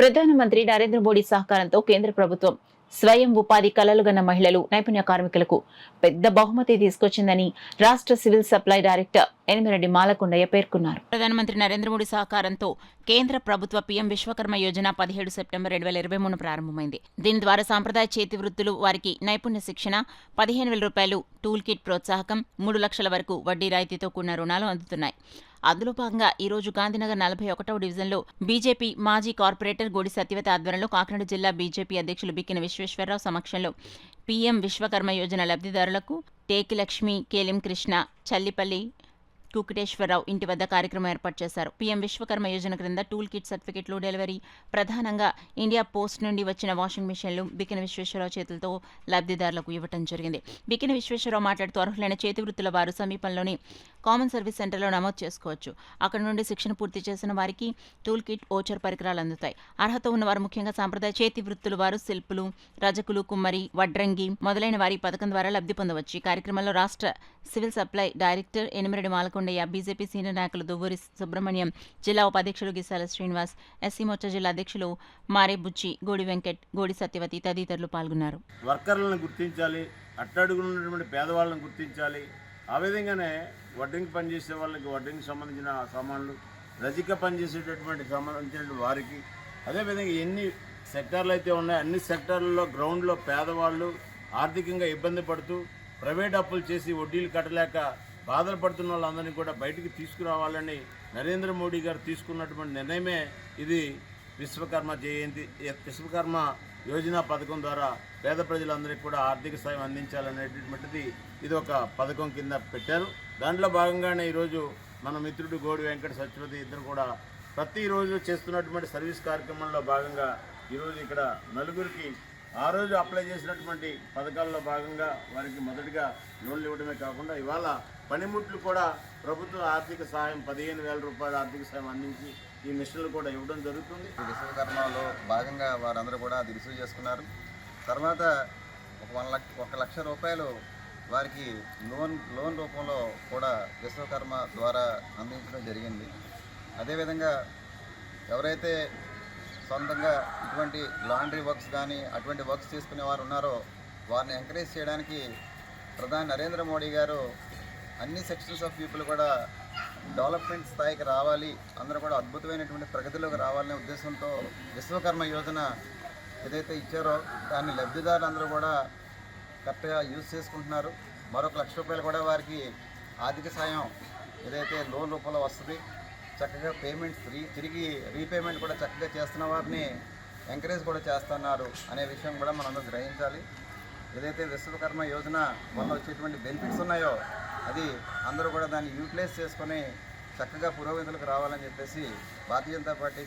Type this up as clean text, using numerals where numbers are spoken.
ప్రధానమంత్రి నరేంద్ర మోడీ సహకారంతో కేంద్ర ప్రభుత్వం స్వయం ఉపాధి కలలుగన్న మహిళలు నైపుణ్య కార్మికులకు పెద్ద బహుమతి తీసుకొచ్చిందని రాష్ట్ర civil supply director Enimireddy Malakondaiah పేర్కొన్నారు. ప్రధానమంత్రి నరేంద్ర మోడీ సహకారంతో కేంద్ర ప్రభుత్వ పీఎం విశ్వకర్మ యోజన 17 సెప్టెంబర్ 2023 ప్రారంభమైంది. దీని ద్వారా సాంప్రదాయ చేతి వృత్తులు వారికి నైపుణ్య శిక్షణ, 15,000 రూపాయలు టూల్ కిట్ ప్రోత్సాహకం, 3 లక్షల వరకు వడ్డీ రాయితీతో కూడిన రుణాలు అందుతున్నాయి. అందులో భాగంగా ఈ రోజు గాంధీనగర్ 41వ డివిజన్లో బీజేపీ మాజీ కార్పొరేటర్ గోడి సత్యవతి ఆధ్వర్యంలో కాకినాడ జిల్లా బీజేపీ అధ్యక్షులు బిక్కిన విశ్వేశ్వరరావు సమక్షంలో పీఎం విశ్వకర్మ యోజన లబ్ధిదారులకు టేకి లక్ష్మి, కేలిం కృష్ణ, చల్లిపల్లి కుకుటేశ్వరరావు ఇంటి వద్ద కార్యక్రమం ఏర్పాటు చేశారు. పీఎం విశ్వకర్మ యోజన క్రింద టూల్ కిట్ సర్టిఫికెట్లు డెలివరీ ప్రధానంగా ఇండియా పోస్ట్ నుండి వచ్చిన వాషింగ్ మిషన్లు బిక్కిన విశ్వేశ్వరరావు చేతులతో లబ్ధిదారులకు ఇవ్వడం జరిగింది. బిక్కిన విశ్వేశ్వరరావు మాట్లాడుతూ అర్హులైన చేతి వృత్తుల వారు సమీపంలోని కామన్ సర్వీస్ సెంటర్లో నమోదు చేసుకోవచ్చు. అక్కడ నుండి శిక్షణ పూర్తి చేసిన వారికి టూల్ కిట్, ఓచర్ పరికరాలు అందుతాయి. అర్హత ఉన్నవారు ముఖ్యంగా సాంప్రదాయ చేతి వృత్తుల వారు శిల్పులు, రజకులు, కుమ్మరి, వడ్రంగి మొదలైన వారి పథకం ద్వారా లబ్ధి పొందవచ్చు. ఈ కార్యక్రమంలో రాష్ట్ర civil supply director Enimireddy Malakondaiah, BJP senior నాయకులు దువ్వూరి సుబ్రహ్మణ్యం, జిల్లా ఉపాధ్యక్షులు గిసాల శ్రీనివాస్, ఎస్సీ మోర్చా జిల్లా అధ్యక్షులు మారే బుచ్చి, గోడి వెంకట్, గోడి సత్యవతి తదితరులు పాల్గొన్నారు. వర్కర్లను గుర్తించాలి, అట్టడుగున్నటువంటి పేదవాళ్ళని గుర్తించాలి. ఆ విధంగానే వడ్డింగ్ పనిచేసే వాళ్ళకి వడ్డింగ్ సంబంధించిన సామాన్లు, రజిక పనిచేసేటటువంటి సంబంధించిన వారికి, అదేవిధంగా ఎన్ని సెక్టార్లు అయితే ఉన్నాయో అన్ని సెక్టార్లలో గ్రౌండ్లో పేదవాళ్ళు ఆర్థికంగా ఇబ్బంది పడుతూ ప్రైవేట్ అప్పులు చేసి వడ్డీలు కట్టలేక బాధలు పడుతున్న వాళ్ళందరినీ కూడా బయటికి తీసుకురావాలని నరేంద్ర మోడీ గారు తీసుకున్నటువంటి నిర్ణయమే ఇది. విశ్వకర్మ యోజన పథకం ద్వారా పేద ప్రజలందరికీ కూడా ఆర్థిక సాయం అందించాలనేటటువంటిది ఇది ఒక పథకం కింద పెట్టారు. దాంట్లో భాగంగానే ఈరోజు మన మిత్రుడు గోడి వెంకట సత్యవతి ఇద్దరు కూడా ప్రతిరోజు చేస్తున్నటువంటి సర్వీస్ కార్యక్రమంలో భాగంగా ఈరోజు ఇక్కడ నలుగురికి ఆ రోజు అప్లై చేసినటువంటి పథకాల్లో భాగంగా వారికి మొదటిగా లోన్లు ఇవ్వడమే కాకుండా ఇవాళ పనిముట్లు కూడా ప్రభుత్వ ఆర్థిక సాయం 15,000 రూపాయల ఆర్థిక సాయం అందించి ఈ మిషన్లు కూడా ఇవ్వడం జరుగుతుంది. విశ్వకర్మలో భాగంగా వారందరూ కూడా అది రిసీవ్ చేసుకున్నారు. తర్వాత 1 లక్ష రూపాయలు వారికి లోన్ రూపంలో కూడా విశ్వకర్మ ద్వారా అందించడం జరిగింది. అదేవిధంగా ఎవరైతే సొంతంగా ఇటువంటి లాండ్రీ వర్క్స్ కానీ అటువంటి వర్క్స్ తీసుకునే వారు ఉన్నారో వారిని ఎంకరేజ్ చేయడానికి ప్రధాని నరేంద్ర మోడీ గారు అన్ని సెక్షన్స్ ఆఫ్ పీపుల్ కూడా డెవలప్మెంట్ స్థాయికి రావాలి, అందరూ కూడా అద్భుతమైనటువంటి ప్రగతిలోకి రావాలనే ఉద్దేశంతో విశ్వకర్మ యోజన ఏదైతే ఇచ్చారో దాన్ని లబ్ధిదారులందరూ కూడా కరెక్ట్గా యూజ్ చేసుకుంటున్నారు. మరొక 1 లక్ష రూపాయలు కూడా వారికి ఆర్థిక సాయం ఏదైతే లోన్ రూపంలో వస్తుంది. చక్కగా పేమెంట్స్ తిరిగి రీపేమెంట్ కూడా చక్కగా చేస్తున్న వారిని ఎంకరేజ్ కూడా చేస్తున్నారు అనే విషయం కూడా మనందరూ గ్రహించాలి. ఏదైతే విశ్వకర్మ యోజన వల్ల వచ్చేటువంటి బెనిఫిట్స్ ఉన్నాయో అది అందరూ కూడా దాన్ని యూటిలైజ్ చేసుకొని చక్కగా పురోగతిలోకి రావాలని చెప్పేసి భారతీయ జనతా పార్టీ